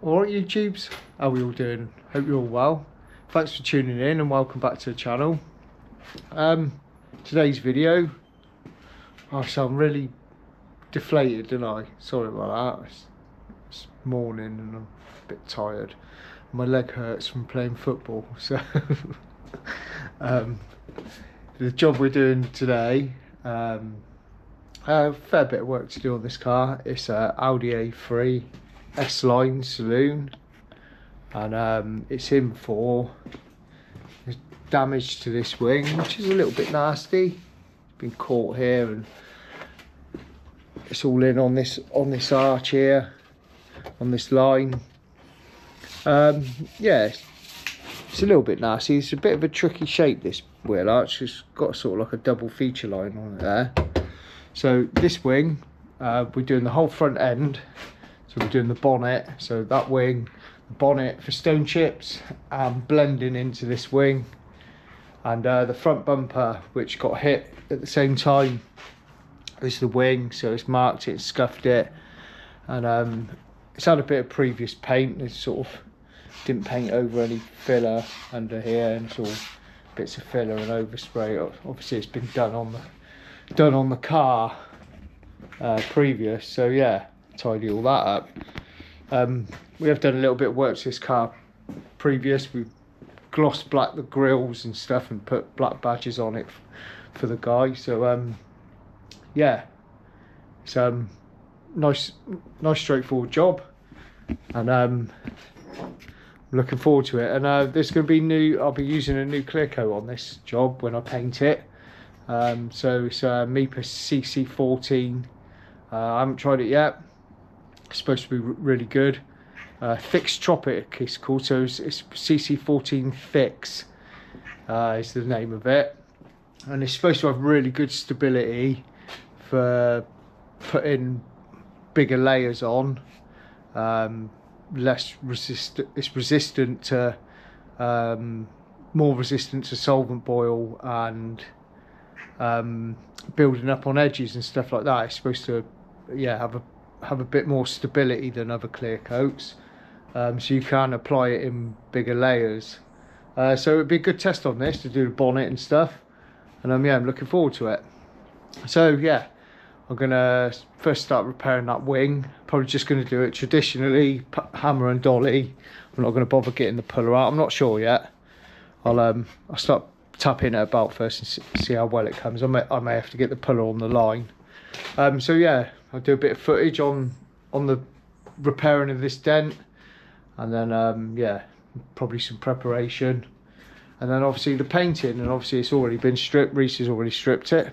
Alright YouTubes, how are we all doing? Hope you're all well. Thanks for tuning in and welcome back to the channel. Today's video, I sound really deflated, don't I? Sorry about that. It's morning and I'm a bit tired. My leg hurts from playing football, so the job we're doing today, a fair bit of work to do on this car. It's a Audi A3 S-Line saloon, and it's in for damage to this wing, which is a little bit nasty. It's been caught here and it's all in on this arch here, on this line. Yeah, it's a little bit nasty. It's a bit of a tricky shape, this wheel arch. It's got sort of like a double feature line on it there. So this wing, we're doing the whole front end. So we're doing the bonnet, so that wing, the bonnet for stone chips, and blending into this wing, and the front bumper, which got hit at the same time as the wing, so it's marked it, scuffed it, and it's had a bit of previous paint. It sort of didn't paint over any filler under here, and it's all bits of filler and overspray. Obviously, it's been done on the car previous, so yeah. Tidy all that up. We have done a little bit of work to this car previous. We've glossed black the grills and stuff and put black badges on it for the guy. So yeah, it's nice straightforward job, and I'm looking forward to it. And there's going to be I'll be using a new clear coat on this job when I paint it. So it's Mipa CC14. I haven't tried it yet. It's supposed to be really good. Fix Tropic it's called, so it's CC14 Fix is the name of it, and it's supposed to have really good stability for putting bigger layers on. It's resistant to more resistant to solvent boil and building up on edges and stuff like that. It's supposed to have a bit more stability than other clear coats, so you can apply it in bigger layers. So it'd be a good test on this to do the bonnet and stuff, and yeah, I'm looking forward to it. So yeah, I'm gonna first start repairing that wing. Probably just gonna do it traditionally, hammer and dolly. I'm not gonna bother getting the puller out. I'm not sure yet. I'll start tapping it about first and see how well it comes. I may have to get the puller on the line. So yeah, I'll do a bit of footage on the repairing of this dent, and then yeah, probably some preparation, and then obviously the painting. And obviously it's already been stripped. Reese has already stripped it.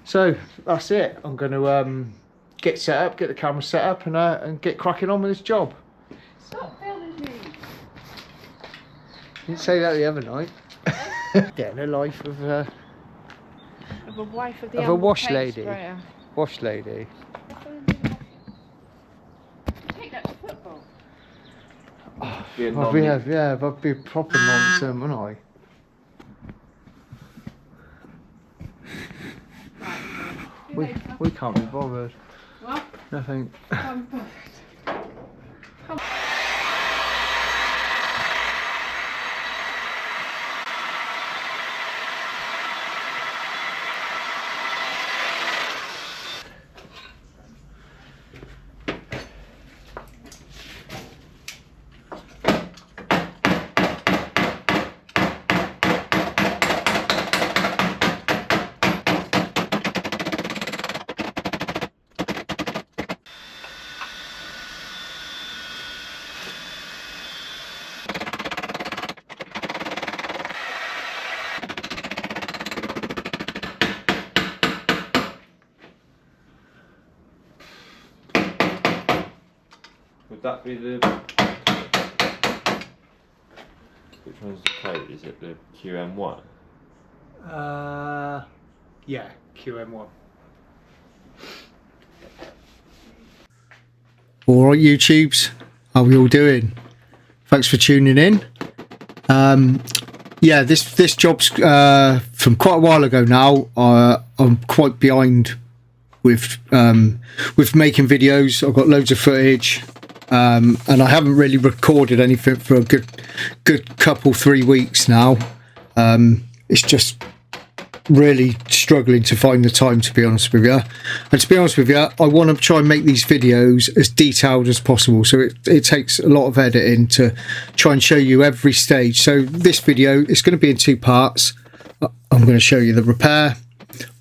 So that's it. I'm going to get set up, get the camera set up, and get cracking on with this job. Stop filming me. Didn't say that the other night. Getting a life of a wife of a wash lady. Wash lady. Take that to football. Oh, I've been proper nonsense, haven't I? We can't be bothered. What? Nothing. Can't be bothered. Would that be the... Which one's the code? Is it the QM1? Yeah, QM1. Alright YouTubes, how are we all doing? Thanks for tuning in. Yeah, this job's from quite a while ago now. I'm quite behind with making videos. I've got loads of footage. and I haven't really recorded anything for a good couple 3 weeks now. It's just really struggling to find the time, to be honest with you. And to be honest with you, I want to try and make these videos as detailed as possible, so it takes a lot of editing to try and show you every stage. So this video is going to be in 2 parts. I'm going to show you the repair,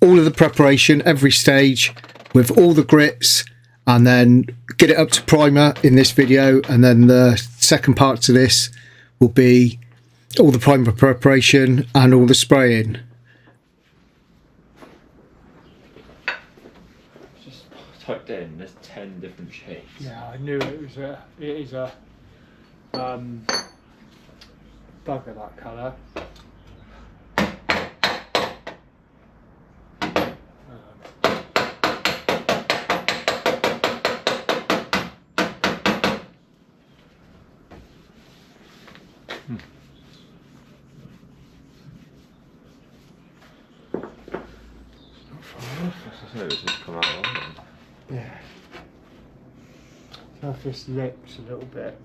all of the preparation, every stage with all the grits, and then get it up to primer in this video. And then the second part to this will be all the primer preparation and all the spraying. Just typed in, there's 10 different shades. Yeah, I knew it is a bugger, that colour. It's just come out of it. Yeah. Surface lips a little bit.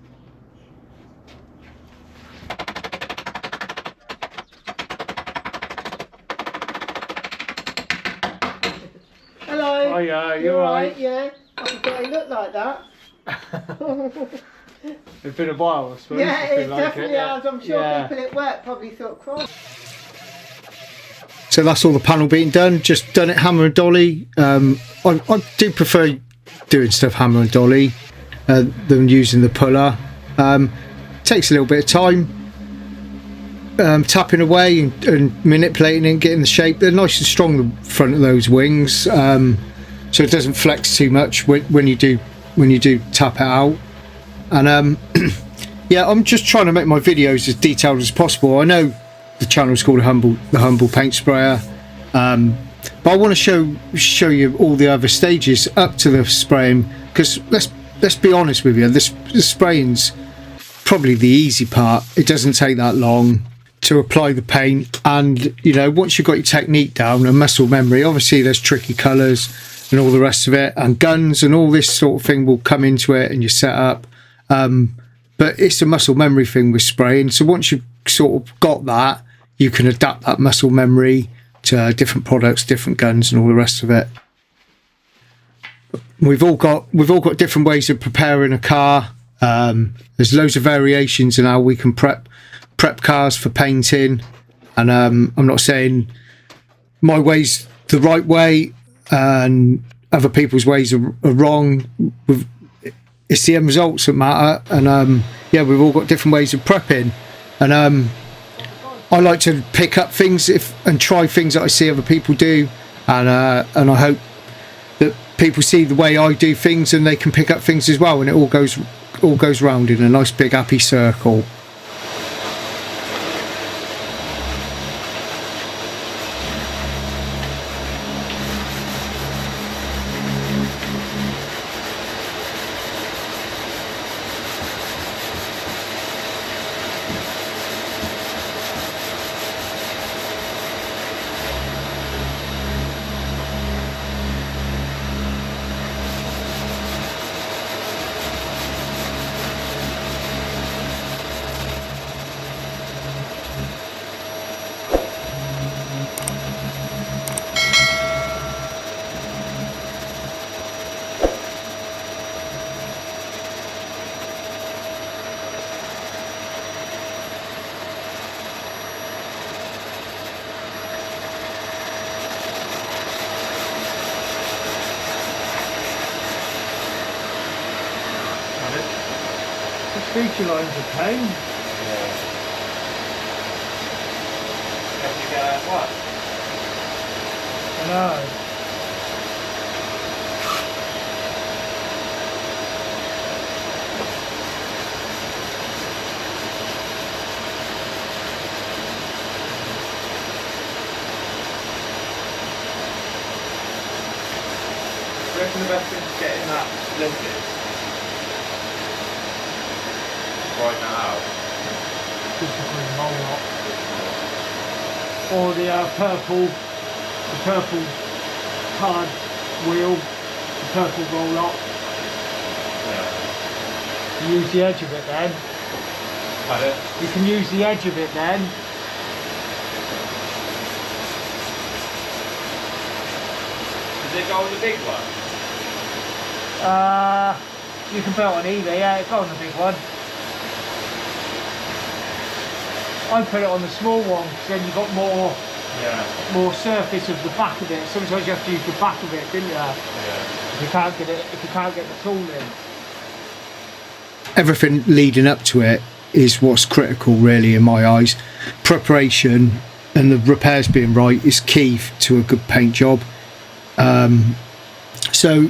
Hello. Oh yeah, You you're alright? right. Yeah. I forgot he looked like that. It's been a while, I suppose. Yeah, It's it been like definitely has. I'm sure Yeah. people at work probably thought, cross. So that's all the panel being done. Just done it hammer and dolly. I do prefer doing stuff hammer and dolly than using the puller. Takes a little bit of time. Tapping away and manipulating it, getting the shape. They're nice and strong, the front of those wings, so it doesn't flex too much when you do tap it out. And yeah, I'm just trying to make my videos as detailed as possible. I know the channel is called the Humble Paint Sprayer, but I want to show you all the other stages up to the spraying, because let's be honest with you, the spraying's probably the easy part. It doesn't take that long to apply the paint, and you know, once you've got your technique down and muscle memory, obviously there's tricky colours and all the rest of it, and guns and all this sort of thing will come into it and your setup, but it's a muscle memory thing with spraying. So once you've sort of got that, you can adapt that muscle memory to different products, different guns and all the rest of it. We've all got different ways of preparing a car. There's loads of variations in how we can prep cars for painting, and I'm not saying my way's the right way and other people's ways are wrong. It's the end results that matter, and yeah, we've all got different ways of prepping, and I like to pick up things and try things that I see other people do, and I hope that people see the way I do things and they can pick up things as well, and it all goes round in a nice big happy circle. Feature lines are pain. Yeah. Have you got what? I know. I reckon the best thing is getting that splinted. Right now. Just to bring them all up. Or the purple card wheel, the purple roll up. Yeah. You use the edge of it then. Pardon? You can use the edge of it then. Does it go on the big one? You can put it on either, yeah, it's on the big one. I put it on the small one because then you've got more surface of the back of it. Sometimes you have to use the back of it, didn't you? Yeah. If you can't get the tool in. Everything leading up to it is what's critical, really, in my eyes. Preparation and the repairs being right is key to a good paint job. So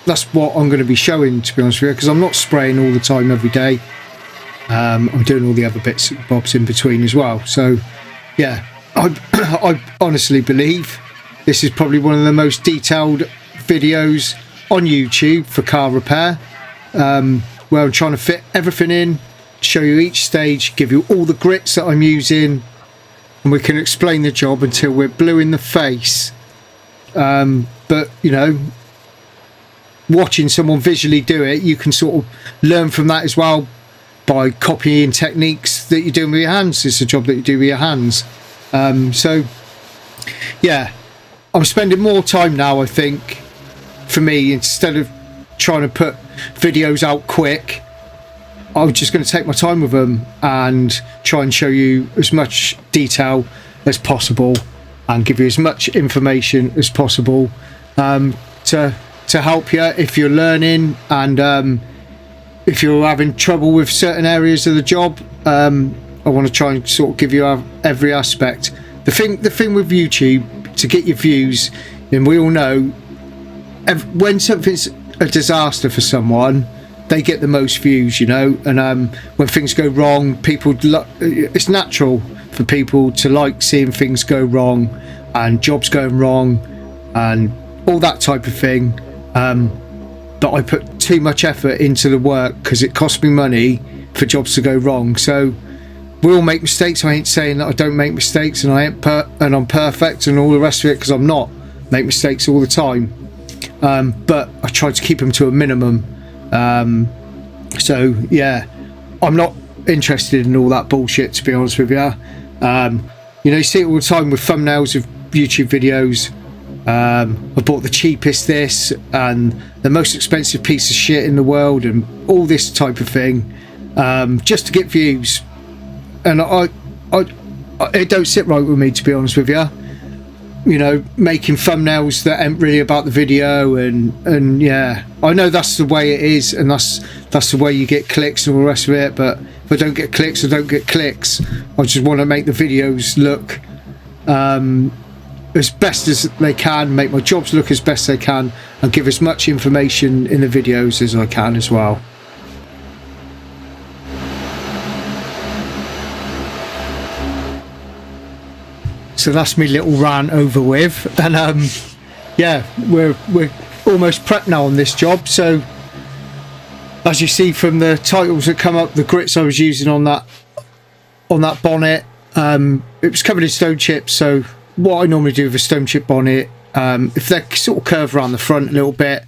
that's what I'm going to be showing, to be honest with you, because I'm not spraying all the time every day. I'm doing all the other bits and bobs in between as well. So yeah, I honestly believe this is probably one of the most detailed videos on YouTube for car repair, where I'm trying to fit everything in, show you each stage, give you all the grits that I'm using, and we can explain the job until we're blue in the face. But you know, watching someone visually do it, you can sort of learn from that as well by copying techniques that you're doing with your hands. It's a job that you do with your hands. So yeah, I'm spending more time now, I think, for me, instead of trying to put videos out quick, I'm just going to take my time with them and try and show you as much detail as possible and give you as much information as possible, to help you if you're learning, and if you're having trouble with certain areas of the job. I want to try and sort of give you every aspect. The thing with YouTube, to get your views, and we all know when something's a disaster for someone, they get the most views, you know. And when things go wrong, it's natural for people to like seeing things go wrong and jobs going wrong and all that type of thing. But I put too much effort into the work because it costs me money for jobs to go wrong. So we all make mistakes. I ain't saying that I don't make mistakes and I'm perfect and all the rest of it, because I'm not. Make mistakes all the time, but I try to keep them to a minimum. So yeah, I'm not interested in all that bullshit, to be honest with you. You see it all the time with thumbnails of YouTube videos. I bought the cheapest this and the most expensive piece of shit in the world and all this type of thing, just to get views. And it don't sit right with me, to be honest with you. You know, making thumbnails that ain't really about the video, and yeah, I know that's the way it is, and that's the way you get clicks and all the rest of it. But if I don't get clicks, I don't get clicks. I just want to make the videos look as best as they can, make my jobs look as best they can, and give as much information in the videos as I can as well. So that's me little rant over with, and yeah, we're almost prepped now on this job. So as you see from the titles that come up, the grits I was using on that bonnet, it was covered in stone chips. So what I normally do with a stone chip bonnet, if they're sort of curved around the front a little bit,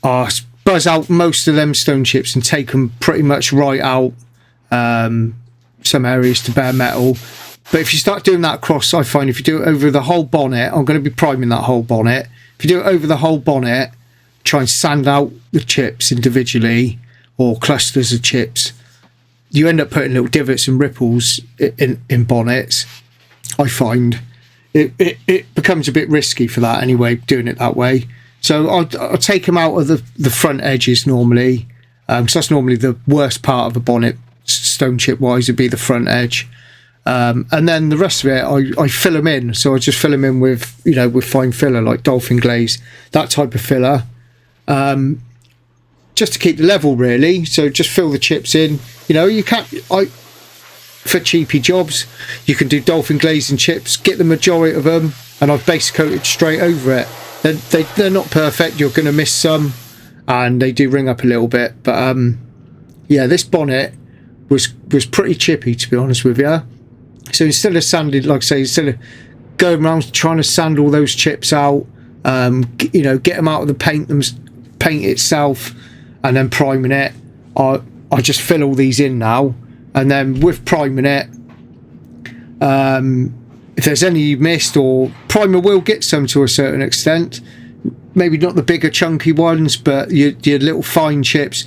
I buzz out most of them stone chips and take them pretty much right out, some areas to bare metal. But if you start doing that across, I find if you do it over the whole bonnet, I'm going to be priming that whole bonnet. If you do it over the whole bonnet, try and sand out the chips individually or clusters of chips, you end up putting little divots and ripples in bonnets. I find it becomes a bit risky for that anyway, doing it that way. So I'll take them out of the front edges normally, because that's normally the worst part of a bonnet, stone chip wise, would be the front edge. And then the rest of it, I fill them in. So I just fill them in with fine filler, like dolphin glaze, that type of filler, just to keep the level, really. So just fill the chips in. You can't, for cheapy jobs, you can do dolphin glaze and chips, get the majority of them, and I've base coated straight over it. They're not perfect, you're going to miss some, and they do ring up a little bit. But yeah, this bonnet was pretty chippy, to be honest with you. So instead of sanding, like I say, instead of going around trying to sand all those chips out, get them out of the paint itself, and then priming it, I just fill all these in now, and then with priming it, if there's any you missed, or primer will get some to a certain extent, maybe not the bigger chunky ones, but your little fine chips,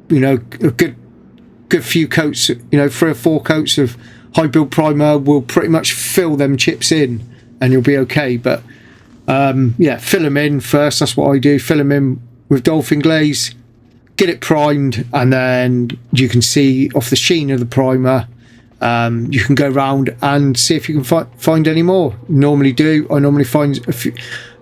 you know, a good few coats, you know, 3 or 4 coats of high build primer will pretty much fill them chips in, and you'll be okay. But yeah, fill them in first. That's what I do. Fill them in with dolphin glaze, get it primed, and then you can see off the sheen of the primer, you can go around and see if you can find any more. Normally do. I normally find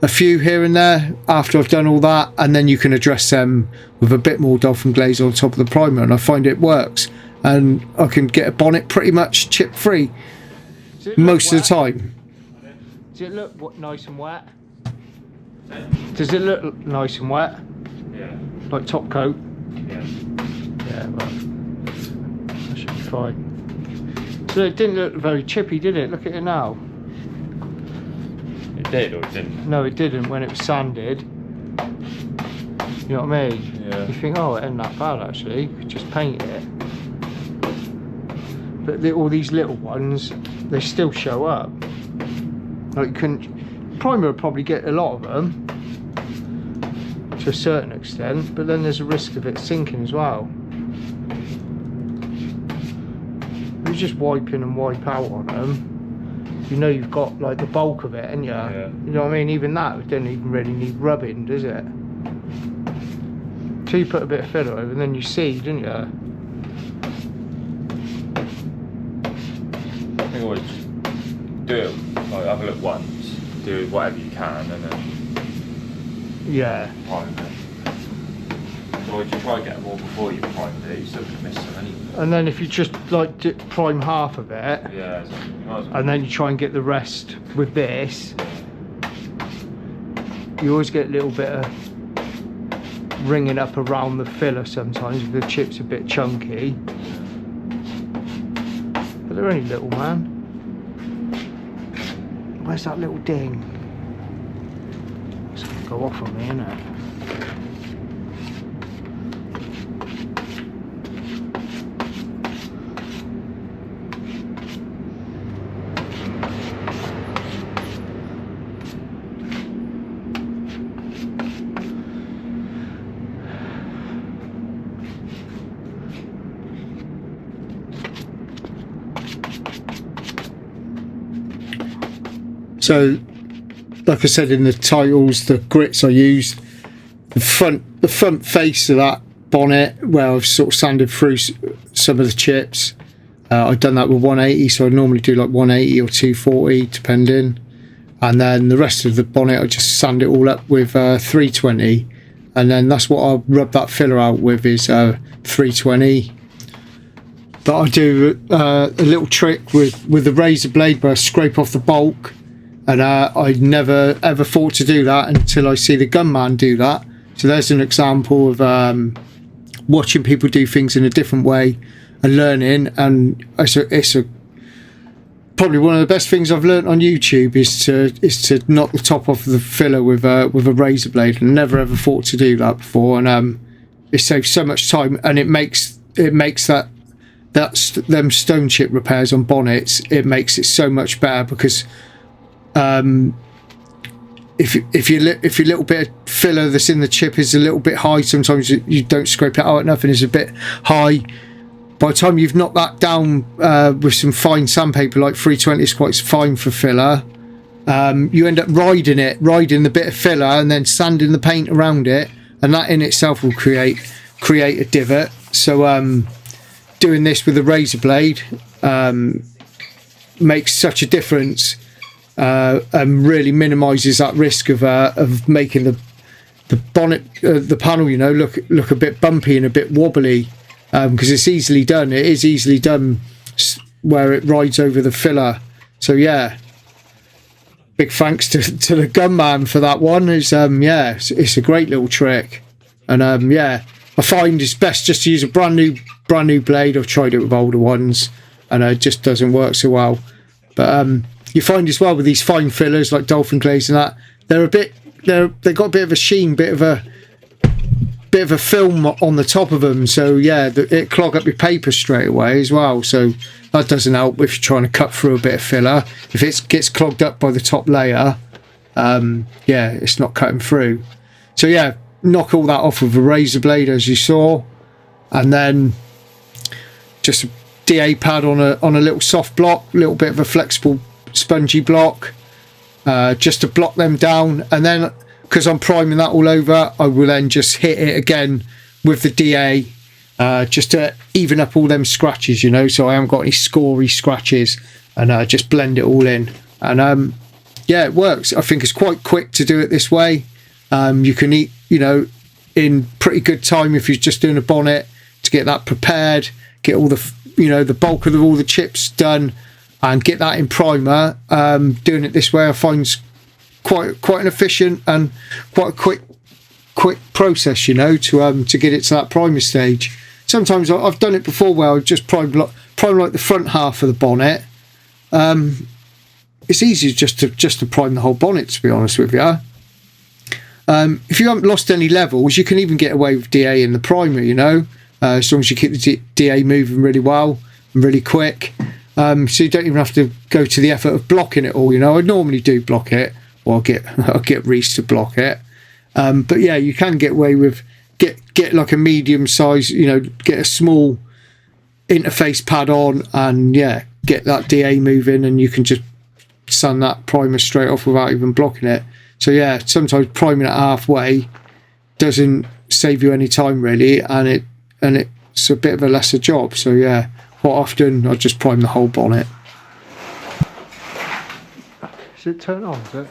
a few here and there after I've done all that, and then you can address them with a bit more dolphin glaze on top of the primer, and I find it works, and I can get a bonnet pretty much chip free most of the time. Does it look nice and wet? Does it look nice and wet? Yeah. Like top coat? Yeah. Yeah, well, that should be fine. So it didn't look very chippy, did it? Look at it now. It did or it didn't? No, it didn't when it was sanded. You know what I mean? Yeah. You think, oh, it ain't that bad actually. You could just paint it. But all these little ones, they still show up. Like you couldn't. Primer would probably get a lot of them to a certain extent, but then there's a risk of it sinking as well. You just wipe in and wipe out on them, you know you've got like the bulk of it, and you know what I mean. Even that doesn't even really need rubbing, does it? So you put a bit of filler over, and then you see, don't you? I think always do it, like have a look once, do whatever you can, and then Yeah. prime it. Or you try to get them all before you prime it, you're still going to miss them anyway. And then if you just like prime half of it, Yeah, exactly. You might as well. and then you try and get the rest with this, you always get a little bit of ringing up around the filler sometimes if the chip's a bit chunky. But they're only little, man. Where's that little ding? It's gonna go off on me, isn't it? So, like I said in the titles, the grits I used, the front face of that bonnet, where I've sort of sanded through some of the chips. I've done that with 180, so I normally do like 180 or 240 depending, and then the rest of the bonnet I just sand it all up with 320, and then that's what I'll rub that filler out with is 320. But I do a little trick with the razor blade where I scrape off the bulk. And I never ever thought to do that until I see the gunman do that. So there's an example of watching people do things in a different way and learning. And it's probably one of the best things I've learned on YouTube is to knock the top off the filler with a razor blade. And never ever thought to do that before. And it saves so much time, and it makes them stone chip repairs on bonnets. It makes it so much better because. If your little bit of filler that's in the chip is a little bit high, sometimes you don't scrape it out enough and it's a bit high. By the time you've knocked that down with some fine sandpaper, like 320 is quite fine for filler, you end up riding the bit of filler and then sanding the paint around it, and that in itself will create a divot. So doing this with a razor blade makes such a difference. And really minimises that risk of making the bonnet, the panel, you know, look a bit bumpy and a bit wobbly, because it's easily done. It is easily done where it rides over the filler. So yeah, big thanks to the gunman for that one. It's it's a great little trick, and yeah, I find it's best just to use a brand new blade. I've tried it with older ones, and it just doesn't work so well, but you find as well with these fine fillers like dolphin glaze and that, they've got a bit of a sheen, bit of a bit of a film on the top of them, so yeah, it clog up your paper straight away as well, so that doesn't help if you're trying to cut through a bit of filler. If it gets clogged up by the top layer, yeah, it's not cutting through. So yeah, knock all that off with a razor blade as you saw, and then just a DA pad on a little soft block, a little bit of a flexible spongy block, just to block them down. And then because I'm priming that all over, I will then just hit it again with the DA, just to even up all them scratches, you know, so I haven't got any scory scratches, and just blend it all in. And yeah, it works. I think it's quite quick to do it this way. You can eat, you know, in pretty good time if you're just doing a bonnet, to get that prepared, get all the, you know, the bulk of all the chips done, and get that in primer. Doing it this way I find quite an efficient and quite a quick process, you know, to get it to that primer stage. Sometimes I've done it before where I just prime like the front half of the bonnet. It's easier just to prime the whole bonnet, to be honest with you. If you haven't lost any levels, you can even get away with DA in the primer, you know, as long as you keep the DA moving really well and really quick. So you don't even have to go to the effort of blocking it all, you know. I normally do block it, or I'll get Reese to block it. But yeah, you can get away with get like a medium size, you know, get a small interface pad on, and yeah, get that DA moving, and you can just sand that primer straight off without even blocking it. So yeah, sometimes priming it halfway doesn't save you any time really, and it's a bit of a lesser job. So yeah, quite often I just prime the whole bonnet. Is it turned on, is it?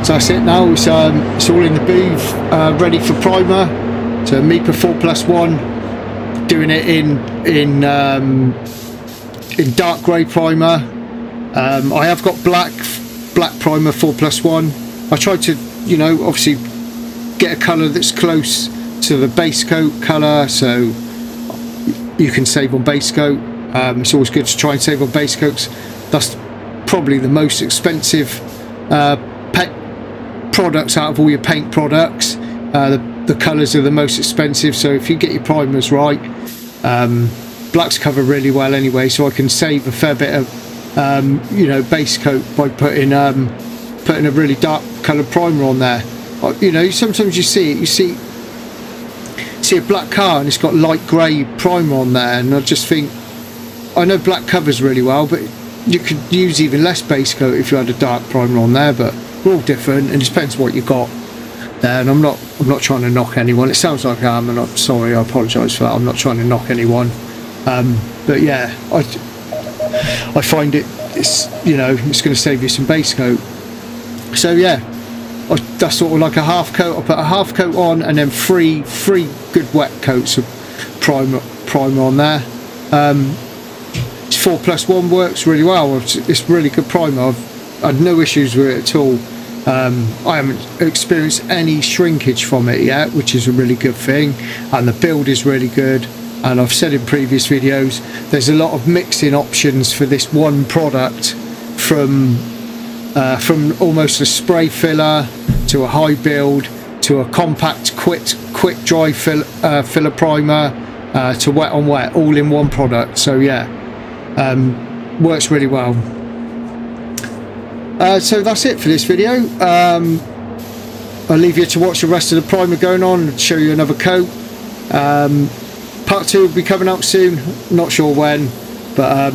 So that's it now, it's all in the booth, ready for primer. So Mipa 4+1, doing it in dark grey primer. I have got black primer 4+1. I tried to, you know, obviously get a colour that's close to the base coat colour, so you can save on base coat. It's always good to try and save on base coats. That's probably the most expensive products out of all your paint products. The colours are the most expensive, so if you get your primers right, blacks cover really well anyway, so I can save a fair bit of you know, base coat by putting a really dark coloured primer on there. You know, sometimes you see a black car and it's got light grey primer on there, and I just think, I know black covers really well, but you could use even less base coat if you had a dark primer on there. But we're all different, and it depends what you got there. And I'm not trying to knock anyone. It sounds like I am, and I'm sorry, I apologise for that. I'm not trying to knock anyone, but yeah, I find it's you know, it's going to save you some base coat. So yeah, that's sort of like a half coat. I put a half coat on, and then three good wet coats of primer on there. It's 4+1 works really well. It's really good primer. I've had no issues with it at all. I haven't experienced any shrinkage from it yet, which is a really good thing, and the build is really good. And I've said in previous videos, there's a lot of mixing options for this one product, from almost a spray filler to a high build to a compact quick dry filler primer to wet on wet, all in one product. So yeah, works really well. So that's it for this video. I'll leave you to watch the rest of the primer going on and show you another coat. Part 2 will be coming out soon, not sure when, but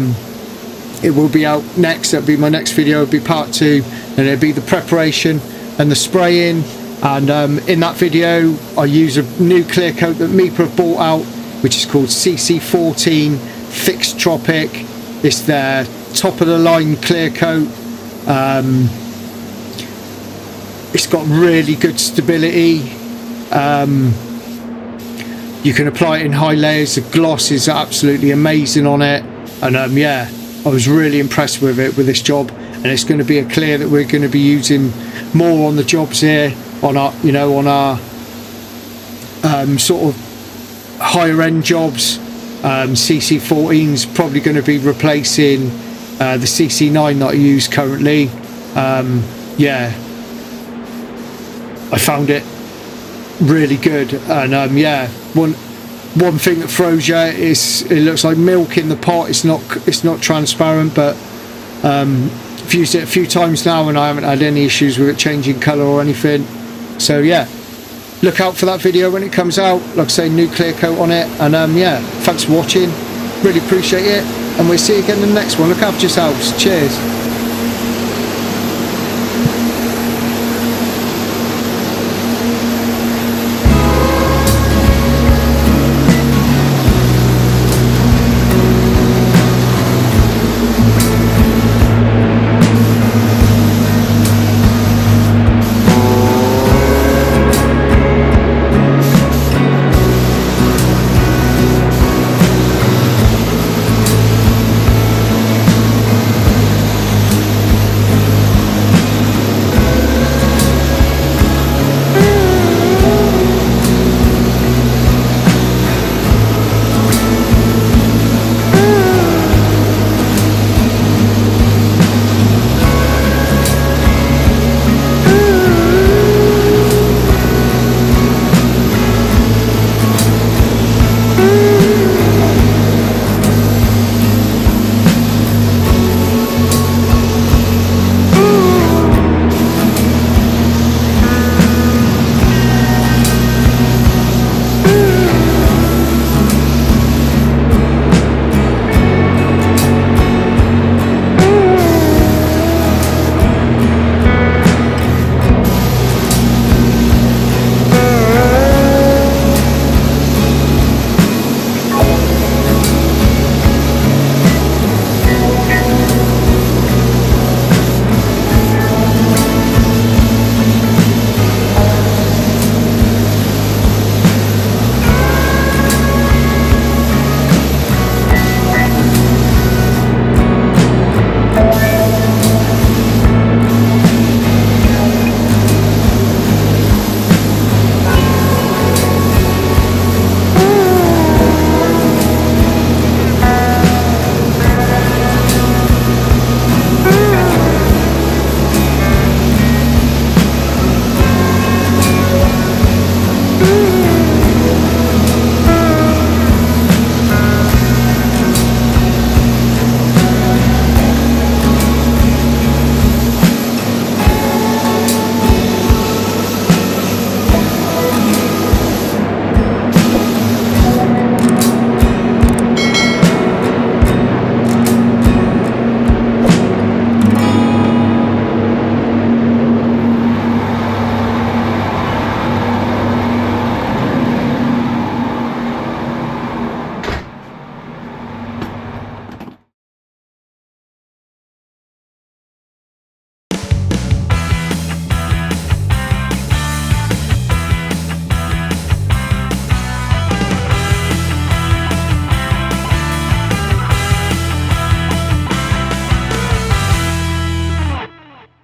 it will be out next. That'll be my next video. It'll be part 2, and it'll be the preparation and the spraying. And in that video I use a new clear coat that Mipa have bought out, which is called CC14 Fixed Tropic. It's their top of the line clear coat. It's got really good stability. You can apply it in high layers. The gloss is absolutely amazing on it, and yeah, I was really impressed with it, with this job. And it's going to be a clear that we're going to be using more on the jobs here, on our, you know, on our sort of higher end jobs. CC14 is probably going to be replacing the CC9 that I use currently. Yeah, I found it really good. And yeah, one thing that throws you is it looks like milk in the pot. It's not transparent, but I've used it a few times now and I haven't had any issues with it changing colour or anything. So yeah, look out for that video when it comes out. Like I say, new clear coat on it. And yeah, thanks for watching, really appreciate it, and we'll see you again in the next one. Look after yourselves. Cheers.